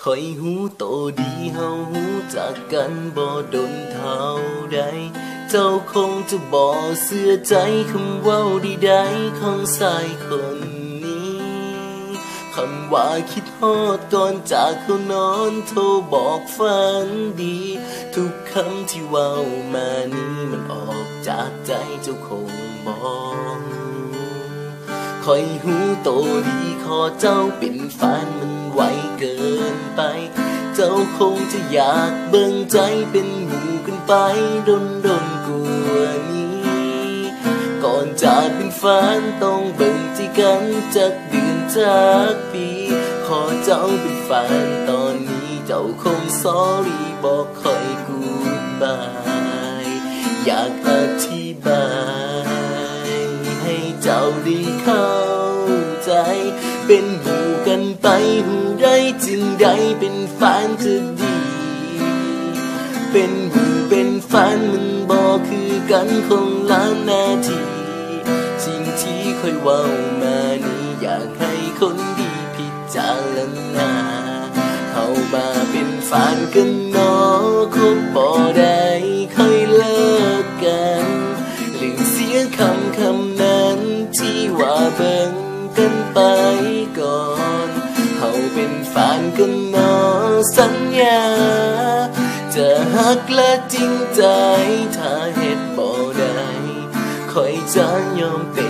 คอยหูโตดีเฮาหูจากกันบ่ดนเท่าใดเจ้าคงจะบ่เสื่อใจคำเว้าดีๆของชายคนนี้คำว่าคิดฮอดก่อนจากเขานอนโทรบอกฝันดีทุกคำที่เว้ามานี้มันออกจากใจเจ้าคงบอกคอยหูโตดีขอเจ้าเป็นแฟนมันไวเกินไปเจ้าคงจะอยากเบิ่งใจเป็นหมู่กันไปดนกว่านี้ก่อนจากเป็นแฟนต้องเบิ่งใจกันจากเดือนจากปีขอเจ้าเป็นแฟนตอนนี้เจ้าคงสอรี่บอกคอยกูบายอยากอธิบายให้เจ้าได้เข้าใจเป็นหมู่กันไปหูได้จึงได้เป็นแฟนจะดีเป็นหมู่เป็นแฟนมันบอกคือกันคนละนาทีสิ่งที่ค่อยเว้ามานี้อยากให้คนดีพิจารณาเข้ามาเป็นแฟนกันเนาะคบบ่ได้ค่อยเลิกกันลืมเสียคำนั้นที่ว่าเบิ่งกันไปก่อนเขาเป็นแฟนกันเนาะสัญญาจะฮักและจริงใจถ้าเหตุบ่ได้คอยจะยอมเป็น